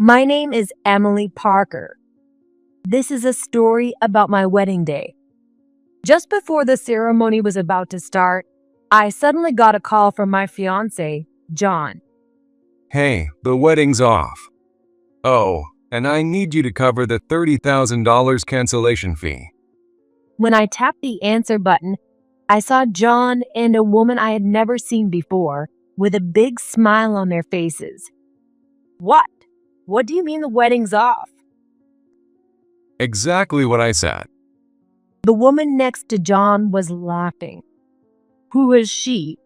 My name is Emily Parker. This is a story about my wedding day. Just before the ceremony was about to start, I suddenly got a call from my fiancé, John. Hey, the wedding's off. Oh, and I need you to cover the $30,000 cancellation fee. When I tapped the answer button, I saw John and a woman I had never seen before with a big smile on their faces. What? What do you mean the wedding's off? Exactly what I said. The woman next to John was laughing. Who is she?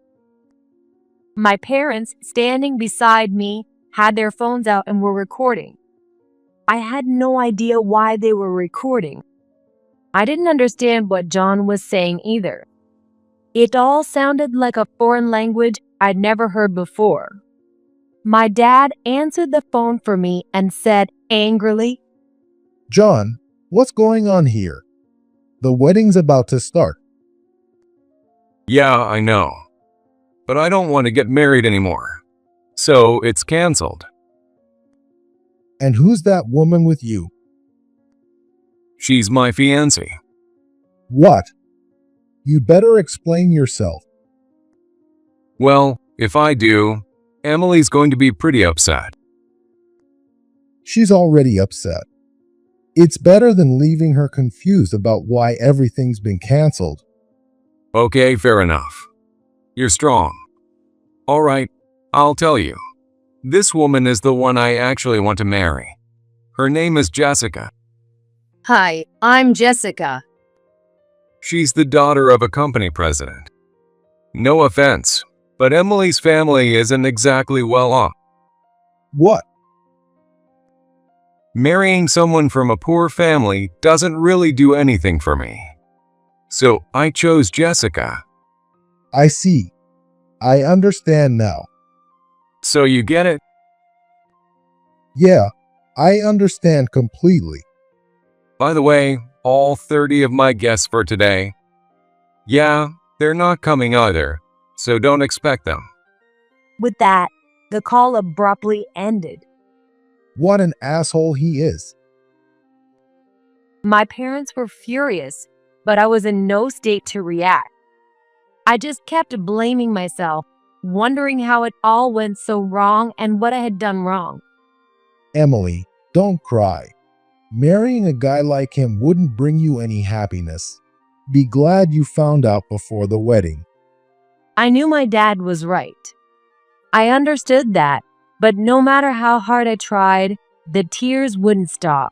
My parents, standing beside me, had their phones out and were recording. I had no idea why they were recording. I didn't understand what John was saying either. It all sounded like a foreign language I'd never heard before. My dad answered the phone for me and said angrily, John, what's going on here? The wedding's about to start. Yeah, I know. But I don't want to get married anymore. So it's canceled. And who's that woman with you? She's my fiancé. What? You'd better explain yourself. Well, if I do, Emily's going to be pretty upset. She's already upset. It's better than leaving her confused about why everything's been canceled. Okay, fair enough. You're strong. All right, I'll tell you. This woman is the one I actually want to marry. Her name is Jessica. Hi, I'm Jessica. She's the daughter of a company president. No offense, but Emily's family isn't exactly well off. What? Marrying someone from a poor family doesn't really do anything for me. So I chose Jessica. I see. I understand now. So you get it? Yeah, I understand completely. By the way, all 30 of my guests for today, yeah, they're not coming either, so don't expect them. With that, the call abruptly ended. What an asshole he is. My parents were furious, but I was in no state to react. I just kept blaming myself, wondering how it all went so wrong and what I had done wrong. Emily, don't cry. Marrying a guy like him wouldn't bring you any happiness. Be glad you found out before the wedding. I knew my dad was right. I understood that, but no matter how hard I tried, the tears wouldn't stop.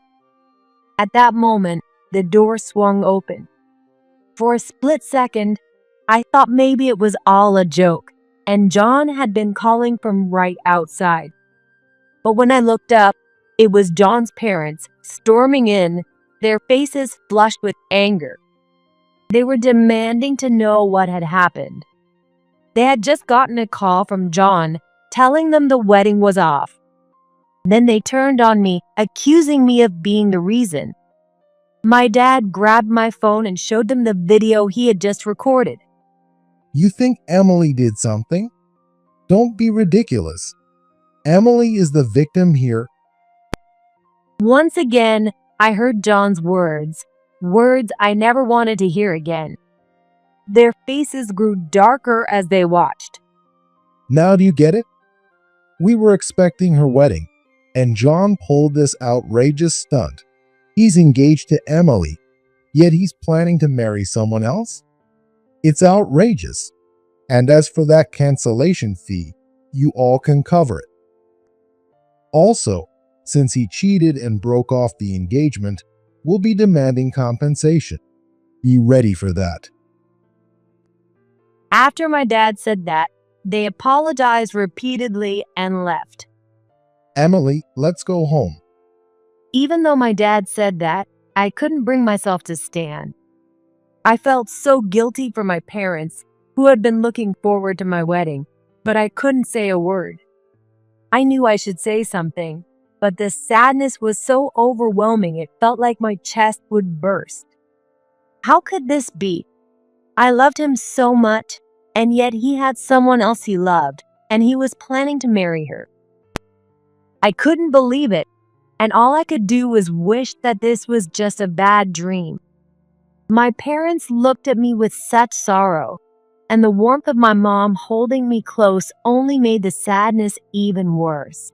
At that moment, the door swung open. For a split second, I thought maybe it was all a joke, and John had been calling from right outside. But when I looked up, it was John's parents storming in, their faces flushed with anger. They were demanding to know what had happened. They had just gotten a call from John telling them the wedding was off. Then they turned on me, accusing me of being the reason. My dad grabbed my phone and showed them the video he had just recorded. You think Emily did something? Don't be ridiculous. Emily is the victim here. Once again, I heard John's words I never wanted to hear again. Their faces grew darker as they watched. Now do you get it? We were expecting her wedding, and John pulled this outrageous stunt. He's engaged to Emily, yet he's planning to marry someone else? It's outrageous. And as for that cancellation fee, you all can cover it. Also, since he cheated and broke off the engagement, we'll be demanding compensation. Be ready for that. After my dad said that, they apologized repeatedly and left. Emily, let's go home. Even though my dad said that, I couldn't bring myself to stand. I felt so guilty for my parents, who had been looking forward to my wedding, but I couldn't say a word. I knew I should say something, but the sadness was so overwhelming it felt like my chest would burst. How could this be? I loved him so much, and yet he had someone else he loved, and he was planning to marry her. I couldn't believe it, and all I could do was wish that this was just a bad dream. My parents looked at me with such sorrow, and the warmth of my mom holding me close only made the sadness even worse.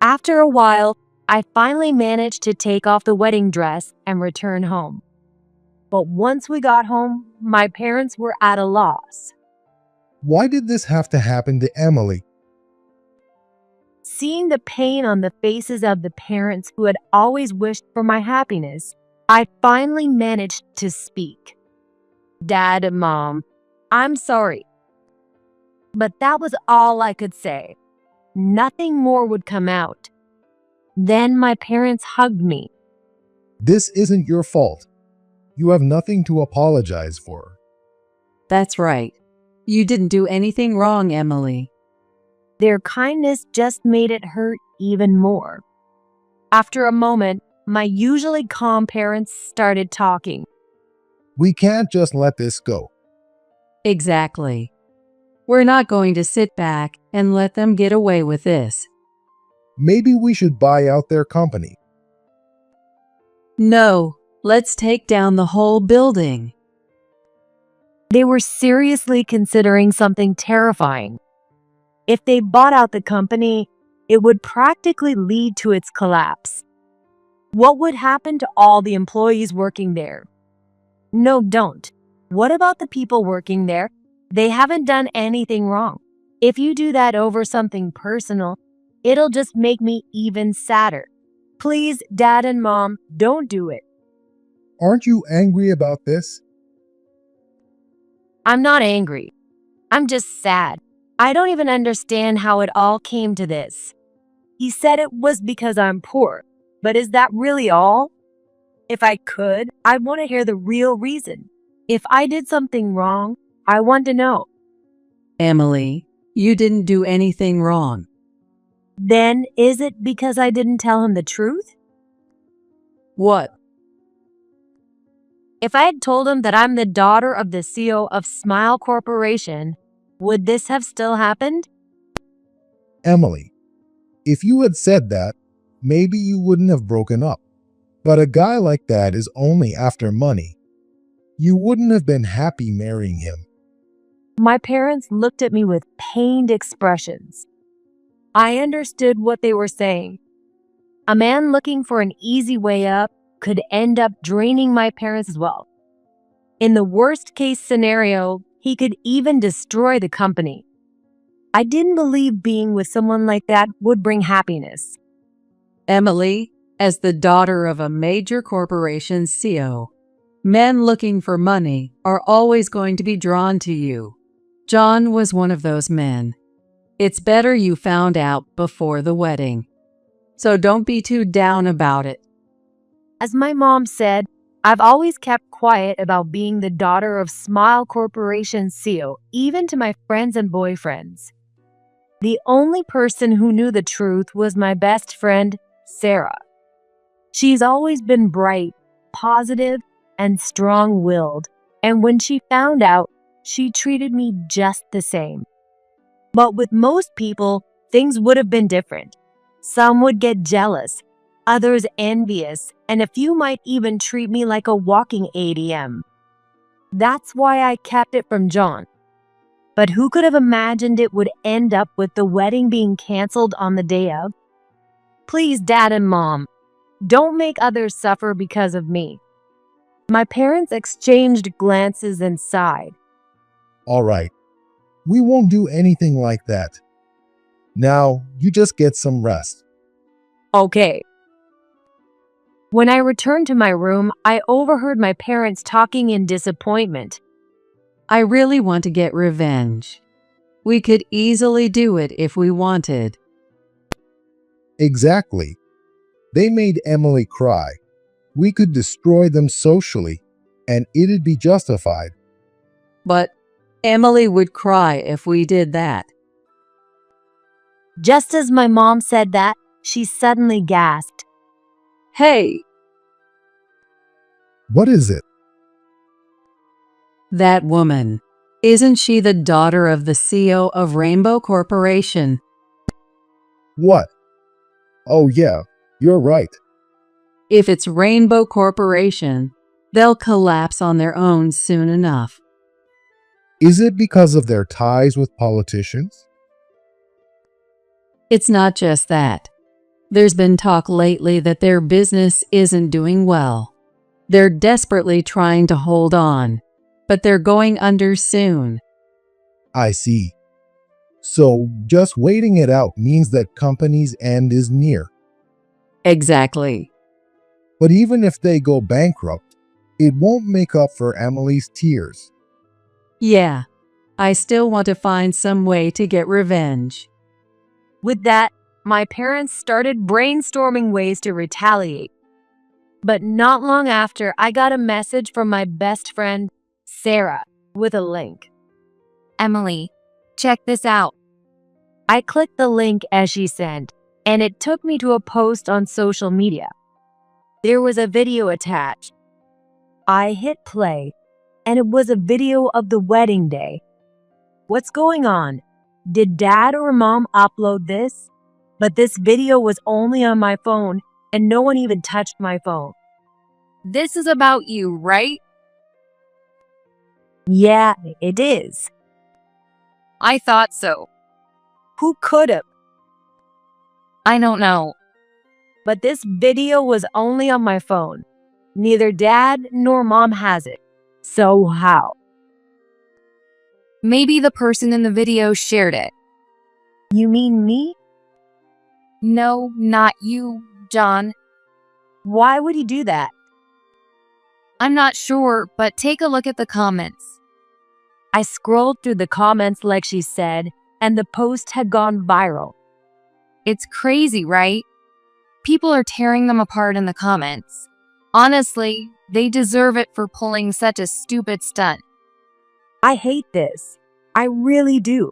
After a while, I finally managed to take off the wedding dress and return home. But once we got home, my parents were at a loss. Why did this have to happen to Emily? Seeing the pain on the faces of the parents who had always wished for my happiness, I finally managed to speak. Dad and Mom, I'm sorry. But that was all I could say. Nothing more would come out. Then my parents hugged me. This isn't your fault. You have nothing to apologize for. That's right. You didn't do anything wrong, Emily. Their kindness just made it hurt even more. After a moment, my usually calm parents started talking. We can't just let this go. Exactly. We're not going to sit back and let them get away with this. Maybe we should buy out their company. No, let's take down the whole building. They were seriously considering something terrifying. If they bought out the company, it would practically lead to its collapse. What would happen to all the employees working there? No, don't. What about the people working there? They haven't done anything wrong. If you do that over something personal, it'll just make me even sadder. Please, Dad and Mom, don't do it. Aren't you angry about this? I'm not angry. I'm just sad. I don't even understand how it all came to this. He said it was because I'm poor, but is that really all? If I could, I'd want to hear the real reason. If I did something wrong, I want to know. Emily, you didn't do anything wrong. Then is it because I didn't tell him the truth? What? If I had told him that I'm the daughter of the CEO of Smile Corporation, would this have still happened? Emily, if you had said that, maybe you wouldn't have broken up. But a guy like that is only after money. You wouldn't have been happy marrying him. My parents looked at me with pained expressions. I understood what they were saying. A man looking for an easy way up could end up draining my parents' wealth. In the worst case scenario, he could even destroy the company. I didn't believe being with someone like that would bring happiness. Emily, as the daughter of a major corporation's CEO, men looking for money are always going to be drawn to you. John was one of those men. It's better you found out before the wedding. So don't be too down about it. As my mom said, I've always kept quiet about being the daughter of Smile Corporation's CEO, even to my friends and boyfriends. The only person who knew the truth was my best friend, Sarah. She's always been bright, positive, and strong-willed, and when she found out, she treated me just the same. But with most people, things would have been different. Some would get jealous, others envious, and a few might even treat me like a walking ATM. That's why I kept it from John. But who could have imagined it would end up with the wedding being canceled on the day of? Please, Dad and Mom, don't make others suffer because of me. My parents exchanged glances and sighed. All right, we won't do anything like that. Now, you just get some rest. Okay. When I returned to my room, I overheard my parents talking in disappointment. I really want to get revenge. We could easily do it if we wanted. Exactly. They made Emily cry. We could destroy them socially, and it'd be justified. But Emily would cry if we did that. Just as my mom said that, she suddenly gasped. Hey, What is it? that woman. Isn't she the daughter of the CEO of Rainbow Corporation? What? Oh yeah, You're right. If it's Rainbow Corporation, they'll collapse on their own soon enough. Is it because of their ties with politicians? It's not just that. There's been talk lately that their business isn't doing well. They're desperately trying to hold on, but they're going under soon. I see. So just waiting it out means that company's end is near. Exactly. But even if they go bankrupt, it won't make up for Emily's tears. Yeah, I still want to find some way to get revenge. With that, my parents started brainstorming ways to retaliate. But not long after, I got a message from my best friend, Sarah, with a link. "Emily, check this out." I clicked the link as she sent, and it took me to a post on social media. There was a video attached. I hit play, and it was a video of the wedding day. What's going on? Did Dad or Mom upload this? But this video was only on my phone, and no one even touched my phone. "This is about you, right?" "Yeah, it is." "I thought so." "Who could have?" "I don't know." But this video was only on my phone. Neither Dad nor Mom has it. So how? "Maybe the person in the video shared it." "You mean me?" "No, not you, John." "Why would he do that?" "I'm not sure, but take a look at the comments." I scrolled through the comments like she said, and the post had gone viral. It's crazy, right? People are tearing them apart in the comments. Honestly, they deserve it for pulling such a stupid stunt. I hate this. I really do.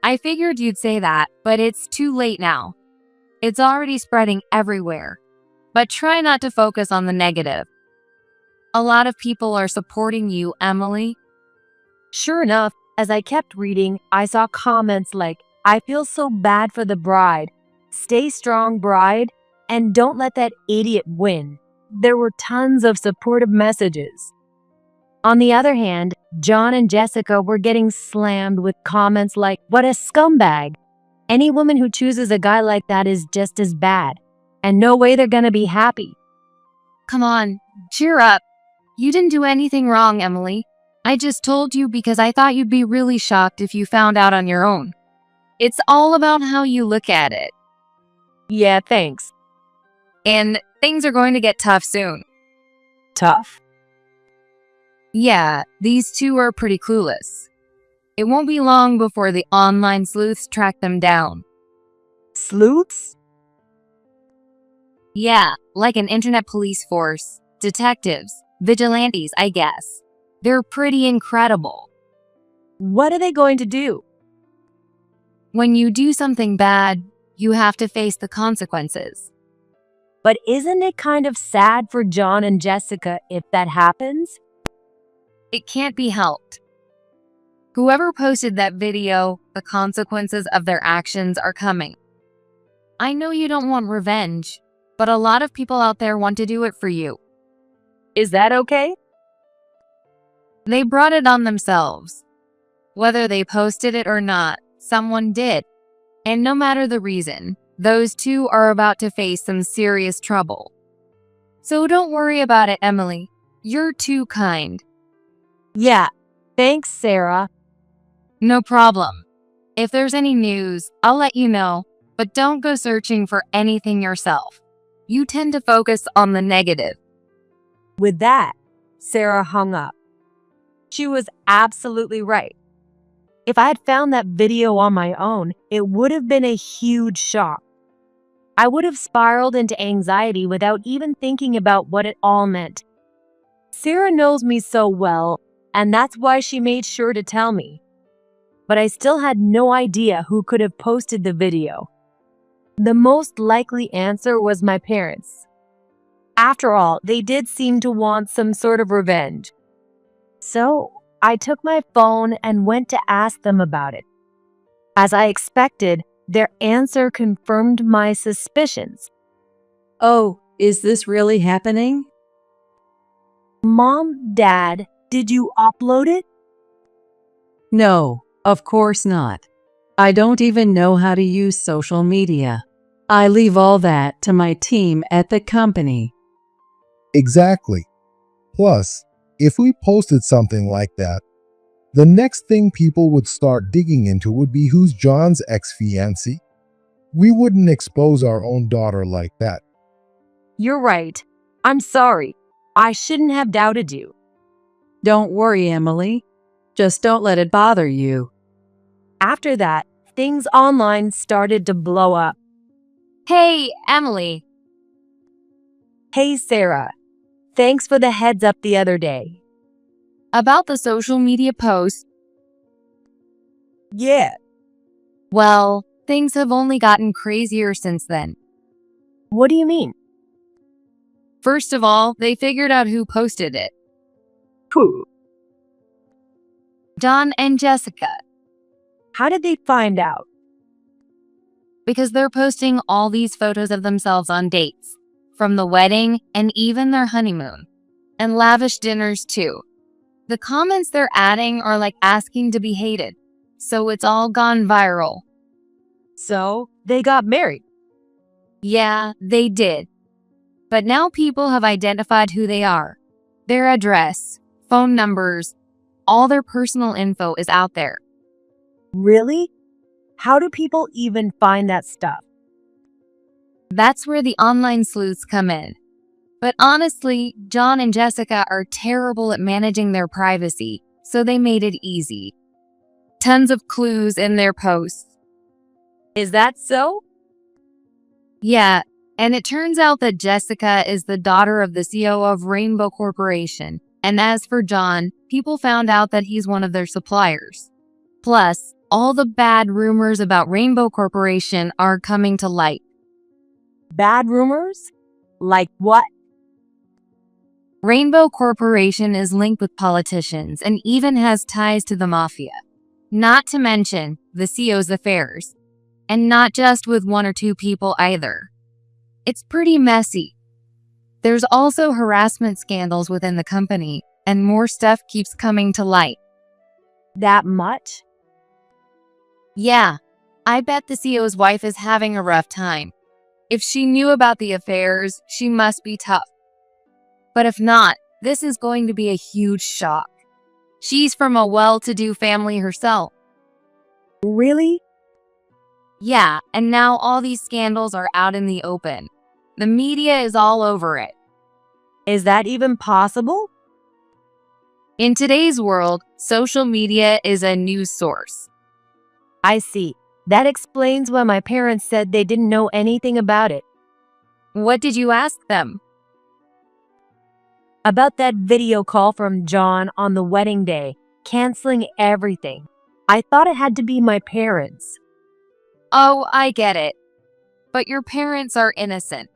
I figured you'd say that, but it's too late now. It's already spreading everywhere. But try not to focus on the negative. A lot of people are supporting you, Emily. Sure enough, as I kept reading, I saw comments like, "I feel so bad for the bride. Stay strong, bride, and don't let that idiot win." There were tons of supportive messages. On the other hand, John and Jessica were getting slammed with comments like, "What a scumbag. Any woman who chooses a guy like that is just as bad, and no way they're gonna be happy." Come on, cheer up. You didn't do anything wrong, Emily. I just told you because I thought you'd be really shocked if you found out on your own. It's all about how you look at it. Yeah, thanks. And things are going to get tough soon. Tough? Yeah, these two are pretty clueless. It won't be long before the online sleuths track them down. Sleuths? Yeah, like an internet police force. Detectives. Vigilantes, I guess. They're pretty incredible. What are they going to do? When you do something bad, you have to face the consequences. But isn't it kind of sad for John and Jessica if that happens? It can't be helped. Whoever posted that video, the consequences of their actions are coming. I know you don't want revenge, but a lot of people out there want to do it for you. Is that okay? They brought it on themselves. Whether they posted it or not, someone did. And no matter the reason, those two are about to face some serious trouble. So don't worry about it, Emily. You're too kind. Yeah, thanks, Sarah. No problem. If there's any news, I'll let you know, but don't go searching for anything yourself. You tend to focus on the negative. With that, Sarah hung up. She was absolutely right. If I had found that video on my own, it would have been a huge shock. I would have spiraled into anxiety without even thinking about what it all meant. Sarah knows me so well, and that's why she made sure to tell me. But I still had no idea who could have posted the video. The most likely answer was my parents. After all, they did seem to want some sort of revenge. So, I took my phone and went to ask them about it. As I expected, their answer confirmed my suspicions. Oh, is this really happening? Mom, Dad, did you upload it? No, of course not. I don't even know how to use social media. I leave all that to my team at the company. Exactly. Plus, if we posted something like that, the next thing people would start digging into would be who's John's ex-fiancé. We wouldn't expose our own daughter like that. You're right. I'm sorry. I shouldn't have doubted you. Don't worry, Emily. Just don't let it bother you. After that, things online started to blow up. Hey, Emily. Hey, Sarah. Thanks for the heads up the other day. About the social media post, Yeah. well, things have only gotten crazier since then. What do you mean? First of all, they figured out who posted it. Who? John and Jessica, How did they find out? because they're posting all these photos of themselves on dates, from the wedding and even their honeymoon, and lavish dinners too. The comments they're adding are like asking to be hated, so it's all gone viral. So, they got married. Yeah, they did. But now people have identified who they are. Their address, phone numbers, all their personal info is out there. Really? How do people even find that stuff? That's where the online sleuths come in. But honestly, John and Jessica are terrible at managing their privacy, so they made it easy. Tons of clues in their posts. Is that so? Yeah, and it turns out that Jessica is the daughter of the CEO of Rainbow Corporation. And as for John, people found out that he's one of their suppliers. Plus, all the bad rumors about Rainbow Corporation are coming to light. Bad rumors? Like what? Rainbow Corporation is linked with politicians and even has ties to the mafia. Not to mention the CEO's affairs. And not just with one or two people either. It's pretty messy. There's also harassment scandals within the company, and more stuff keeps coming to light. That much? Yeah, I bet the CEO's wife is having a rough time. If she knew about the affairs, she must be tough. But if not, this is going to be a huge shock. She's from a well-to-do family herself. Really? Yeah, and now all these scandals are out in the open. The media is all over it. Is that even possible? In today's world, social media is a news source. I see. That explains why my parents said they didn't know anything about it. What did you ask them? About that video call from John on the wedding day, canceling everything. I thought it had to be my parents. Oh, I get it. But your parents are innocent.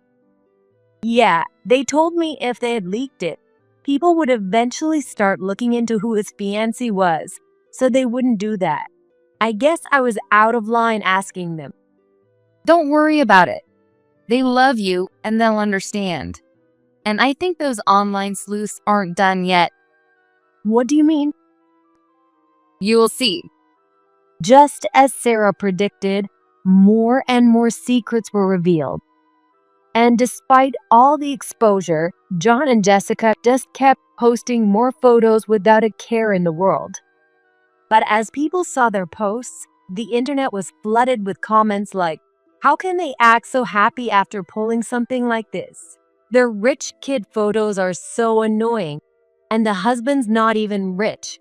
Yeah, they told me if they had leaked it, people would eventually start looking into who his fiancé was, so they wouldn't do that. I guess I was out of line asking them. Don't worry about it. They love you and they'll understand. And I think those online sleuths aren't done yet. What do you mean? You'll see. Just as Sarah predicted, more and more secrets were revealed. And despite all the exposure, John and Jessica just kept posting more photos without a care in the world. But as people saw their posts, the internet was flooded with comments like, how can they act so happy after pulling something like this? Their rich kid photos are so annoying, and the husband's not even rich.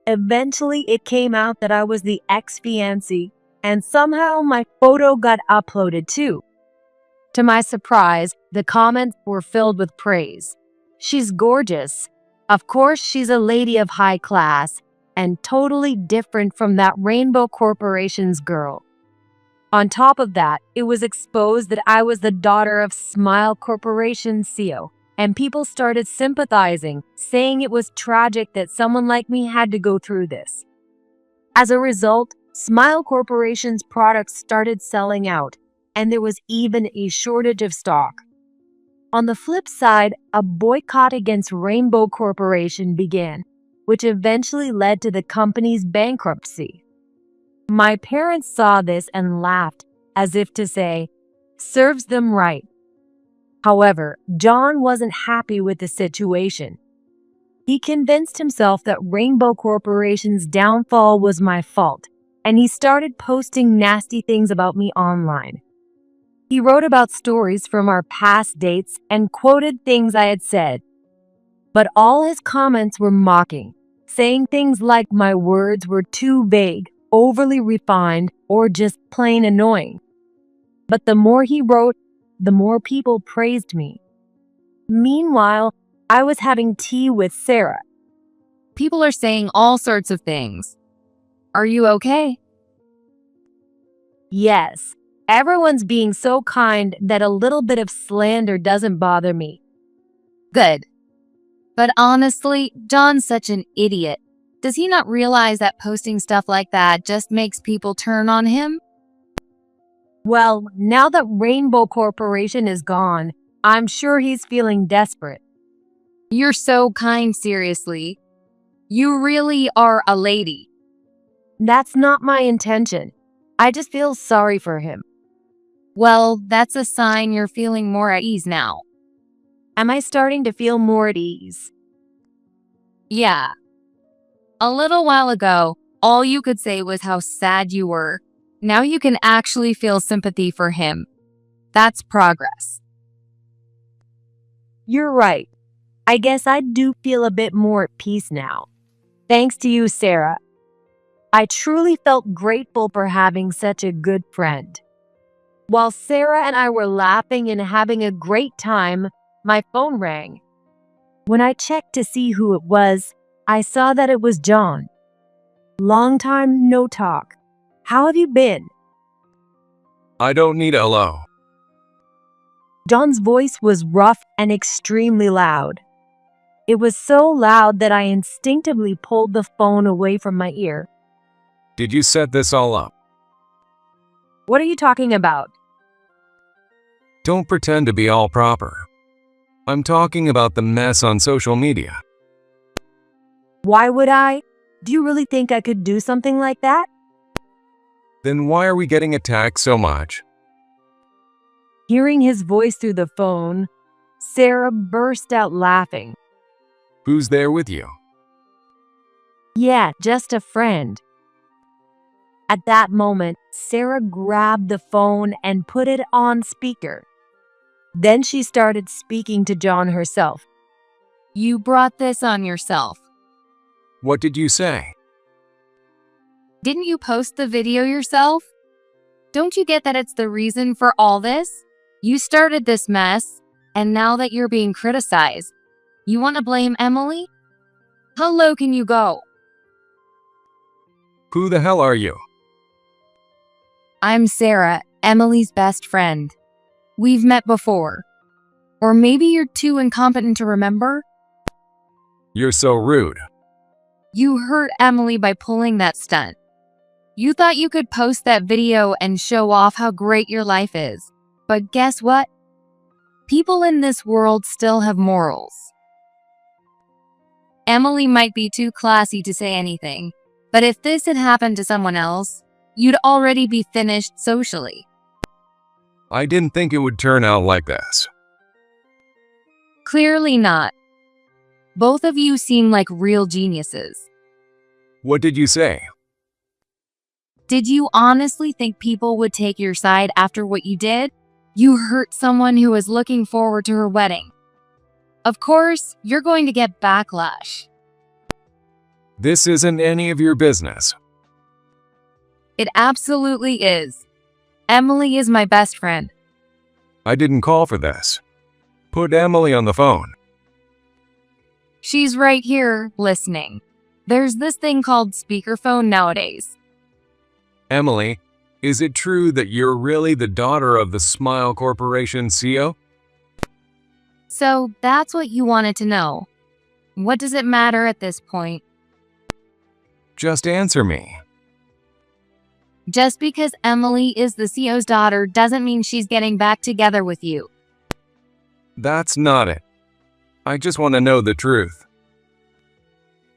Eventually, it came out that I was the ex-fiancé, and somehow my photo got uploaded too. To my surprise, the comments were filled with praise. She's gorgeous. Of course, she's a lady of high class, and totally different from that Rainbow Corporation's girl. On top of that, it was exposed that I was the daughter of Smile Corporation's CEO, and people started sympathizing, saying it was tragic that someone like me had to go through this. As a result, Smile Corporation's products started selling out, and there was even a shortage of stock. On the flip side, a boycott against Rainbow Corporation began, which eventually led to the company's bankruptcy. My parents saw this and laughed, as if to say, "Serves them right." However, John wasn't happy with the situation. He convinced himself that Rainbow Corporation's downfall was my fault, and he started posting nasty things about me online. He wrote about stories from our past dates and quoted things I had said. But all his comments were mocking, saying things like my words were too vague, overly refined, or just plain annoying. But the more he wrote, the more people praised me. Meanwhile, I was having tea with Sarah. People are saying all sorts of things. Are you okay? Yes, everyone's being so kind that a little bit of slander doesn't bother me. Good. But honestly, John's such an idiot. Does he not realize that posting stuff like that just makes people turn on him? Well, now that Rainbow Corporation is gone, I'm sure he's feeling desperate. You're so kind, seriously. You really are a lady. That's not my intention. I just feel sorry for him. Well, that's a sign you're feeling more at ease now. Am I starting to feel more at ease? Yeah. A little while ago, all you could say was how sad you were. Now you can actually feel sympathy for him. That's progress. You're right. I guess I do feel a bit more at peace now. Thanks to you, Sarah. I truly felt grateful for having such a good friend. While Sarah and I were laughing and having a great time, my phone rang. When I checked to see who it was, I saw that it was John. Long time no talk. How have you been? I don't need hello. John's voice was rough and extremely loud. It was so loud that I instinctively pulled the phone away from my ear. Did you set this all up? What are you talking about? Don't pretend to be all proper. I'm talking about the mess on social media. Why would I? Do you really think I could do something like that? Then why are we getting attacked so much? Hearing his voice through the phone, Sarah burst out laughing. Who's there with you? Yeah, just a friend. At that moment, Sarah grabbed the phone and put it on speaker. Then she started speaking to John herself. You brought this on yourself. What did you say? Didn't you post the video yourself? Don't you get that it's the reason for all this? You started this mess, and now that you're being criticized, you want to blame Emily? How low can you go? Who the hell are you? I'm Sarah, Emily's best friend. We've met before. Or maybe you're too incompetent to remember? You're so rude. You hurt Emily by pulling that stunt. You thought you could post that video and show off how great your life is. But guess what? People in this world still have morals. Emily might be too classy to say anything, but if this had happened to someone else, you'd already be finished socially. I didn't think it would turn out like this. Clearly not. Both of you seem like real geniuses. What did you say? Did you honestly think people would take your side after what you did? You hurt someone who was looking forward to her wedding. Of course, you're going to get backlash. This isn't any of your business. It absolutely is. Emily is my best friend. I didn't call for this. Put Emily on the phone. She's right here, listening. There's this thing called speakerphone nowadays. Emily, is it true that you're really the daughter of the Smile Corporation CEO? So that's what you wanted to know. What does it matter at this point? Just answer me. Just because Emily is the CEO's daughter doesn't mean she's getting back together with you. That's not it. I just want to know the truth.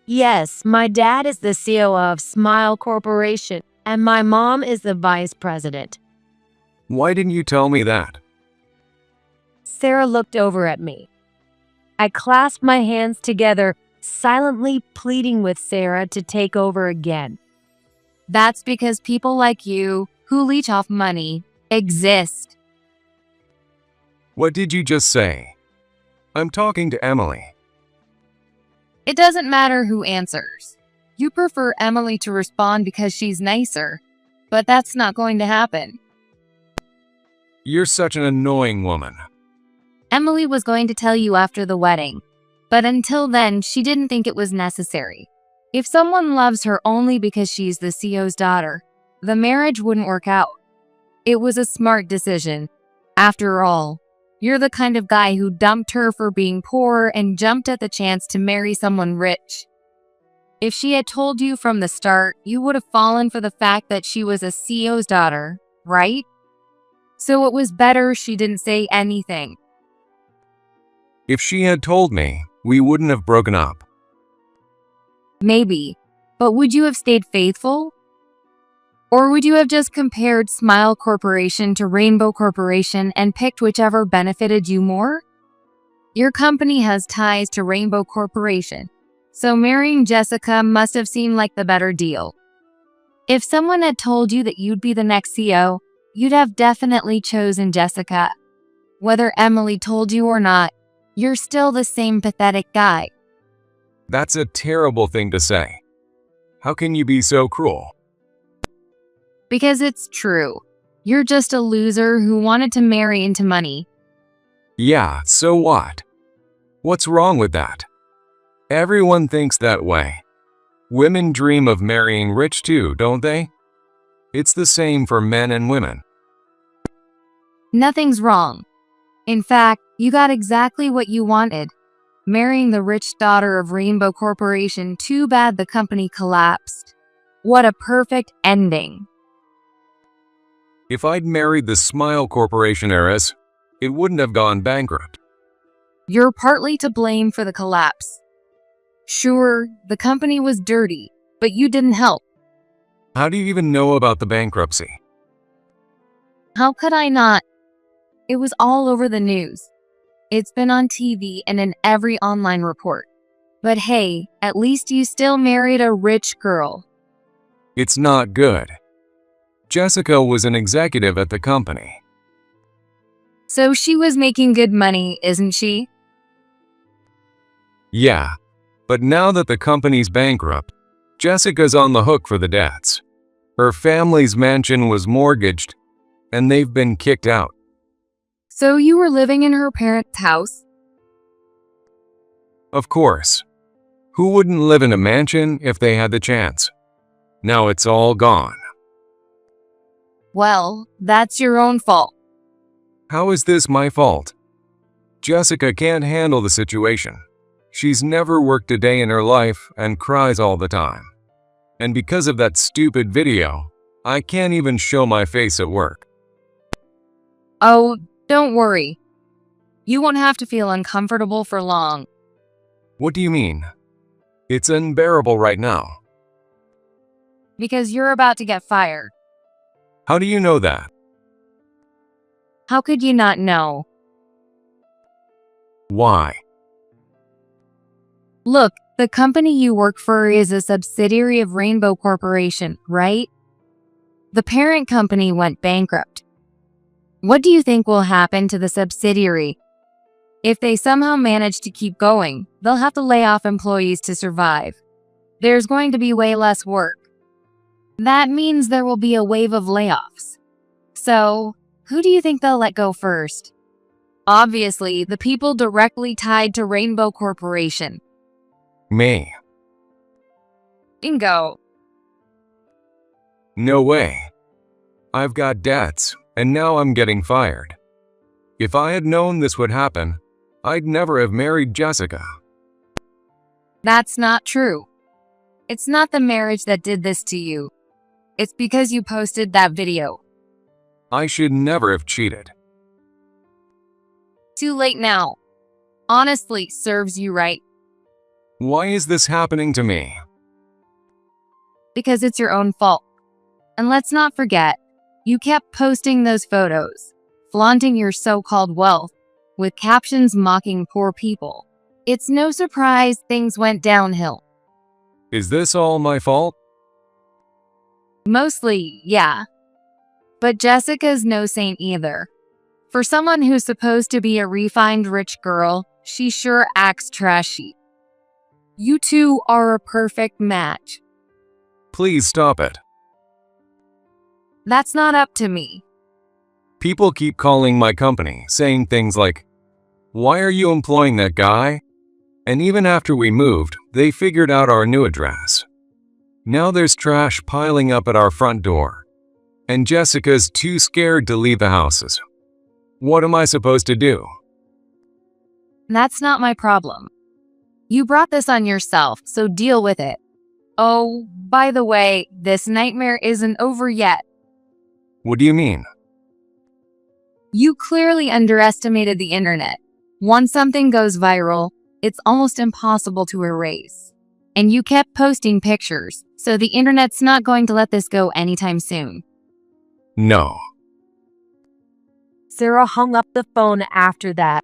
Yes, my dad is the CEO of Smile Corporation, and my mom is the vice president. Why didn't you tell me that? Sarah looked over at me. I clasped my hands together, silently pleading with Sarah to take over again. That's because people like you, who leech off money, exist. What did you just say? I'm talking to Emily. It doesn't matter who answers. You prefer Emily to respond because she's nicer, but that's not going to happen. You're such an annoying woman. Emily was going to tell you after the wedding, but until then, she didn't think it was necessary. If someone loves her only because she's the CEO's daughter, the marriage wouldn't work out. It was a smart decision. After all, you're the kind of guy who dumped her for being poor and jumped at the chance to marry someone rich. If she had told you from the start, you would have fallen for the fact that she was a CEO's daughter, right? So it was better she didn't say anything. If she had told me, we wouldn't have broken up. Maybe, but would you have stayed faithful? Or would you have just compared Smile Corporation to Rainbow Corporation and picked whichever benefited you more? Your company has ties to Rainbow Corporation, so marrying Jessica must have seemed like the better deal. If someone had told you that you'd be the next CEO, you'd have definitely chosen Jessica. Whether Emily told you or not, you're still the same pathetic guy. That's a terrible thing to say. How can you be so cruel? Because it's true. You're just a loser who wanted to marry into money. Yeah, so what? What's wrong with that? Everyone thinks that way. Women dream of marrying rich too, don't they? It's the same for men and women. Nothing's wrong. In fact, you got exactly what you wanted. Marrying the rich daughter of Rainbow Corporation. Too bad the company collapsed. What a perfect ending. If I'd married the Smile Corporation heiress, it wouldn't have gone bankrupt. You're partly to blame for the collapse. Sure, the company was dirty, but you didn't help. How do you even know about the bankruptcy? How could I not? It was all over the news. It's been on TV and in every online report. But hey, at least you still married a rich girl. It's not good. Jessica was an executive at the company. So she was making good money, isn't she? Yeah, but now that the company's bankrupt, Jessica's on the hook for the debts. Her family's mansion was mortgaged, and they've been kicked out. So you were living in her parents' house? Of course. Who wouldn't live in a mansion if they had the chance? Now it's all gone. Well, that's your own fault. How is this my fault? Jessica can't handle the situation. She's never worked a day in her life and cries all the time. And because of that stupid video, I can't even show my face at work. Oh, don't worry. You won't have to feel uncomfortable for long. What do you mean? It's unbearable right now. Because you're about to get fired. How do you know that? How could you not know? Why? Look, the company you work for is a subsidiary of Rainbow Corporation, right? The parent company went bankrupt. What do you think will happen to the subsidiary? If they somehow manage to keep going, they'll have to lay off employees to survive. There's going to be way less work. That means there will be a wave of layoffs. So, who do you think they'll let go first? Obviously, the people directly tied to Rainbow Corporation. Me. Bingo. No way. I've got debts, and now I'm getting fired. If I had known this would happen, I'd never have married Jessica. That's not true. It's not the marriage that did this to you. It's because you posted that video. I should never have cheated. Too late now. Honestly, serves you right. Why is this happening to me? Because it's your own fault. And let's not forget, you kept posting those photos, flaunting your so-called wealth, with captions mocking poor people. It's no surprise things went downhill. Is this all my fault? Mostly, yeah. But Jessica's no saint either. For someone who's supposed to be a refined rich girl, she sure acts trashy. You two are a perfect match. Please stop it. That's not up to me. People keep calling my company, saying things like, "Why are you employing that guy?" And even after we moved, they figured out our new address. Now there's trash piling up at our front door, and Jessica's too scared to leave the houses. What am I supposed to do? That's not my problem. You brought this on yourself, so deal with it. Oh, by the way, this nightmare isn't over yet. What do you mean? You clearly underestimated the internet. Once something goes viral, it's almost impossible to erase. And you kept posting pictures, so the internet's not going to let this go anytime soon. No. Sarah hung up the phone after that.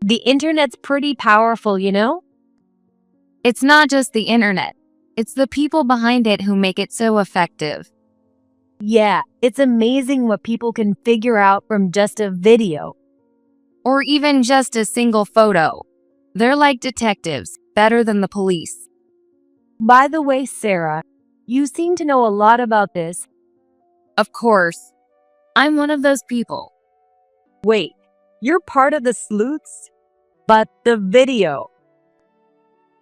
The internet's pretty powerful, you know? It's not just the internet. It's the people behind it who make it so effective. Yeah, it's amazing what people can figure out from just a video. Or even just a single photo. They're like detectives, better than the police. By the way, Sarah, you seem to know a lot about this. Of course. I'm one of those people. Wait, you're part of the sleuths? But the video.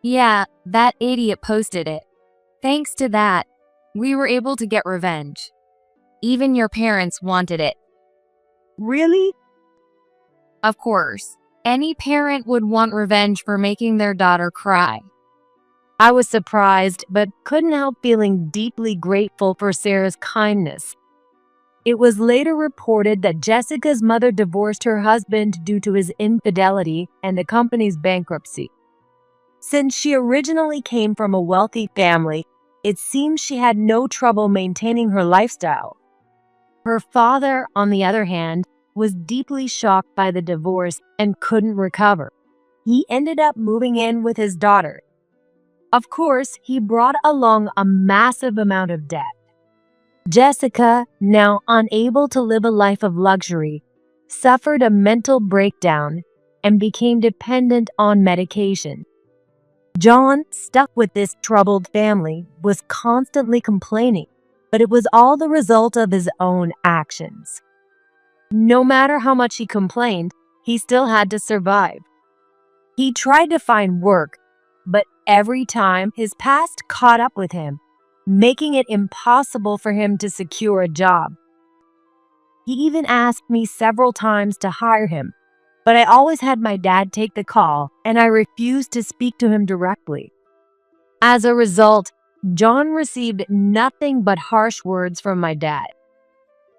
Yeah, that idiot posted it. Thanks to that, we were able to get revenge. Even your parents wanted it. Really? Of course, any parent would want revenge for making their daughter cry. I was surprised, but couldn't help feeling deeply grateful for Sarah's kindness. It was later reported that Jessica's mother divorced her husband due to his infidelity and the company's bankruptcy. Since she originally came from a wealthy family, it seems she had no trouble maintaining her lifestyle. Her father, on the other hand, was deeply shocked by the divorce and couldn't recover. He ended up moving in with his daughter. Of course, he brought along a massive amount of debt. Jessica, now unable to live a life of luxury, suffered a mental breakdown and became dependent on medication. John, stuck with this troubled family, was constantly complaining, but it was all the result of his own actions. No matter how much he complained, he still had to survive. He tried to find work, but every time his past caught up with him, making it impossible for him to secure a job. He even asked me several times to hire him, but I always had my dad take the call, and I refused to speak to him directly. As a result, John received nothing but harsh words from my dad.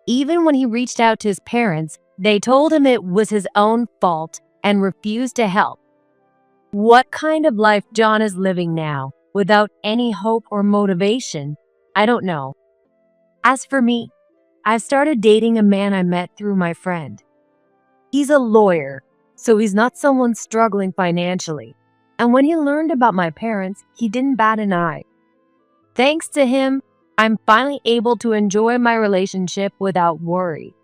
Even when he reached out to his parents, they told him it was his own fault and refused to help. What kind of life John is living now, without any hope or motivation, I don't know. As for me, I started dating a man I met through my friend. He's a lawyer, so he's not someone struggling financially. And when he learned about my parents, he didn't bat an eye. Thanks to him, I'm finally able to enjoy my relationship without worry.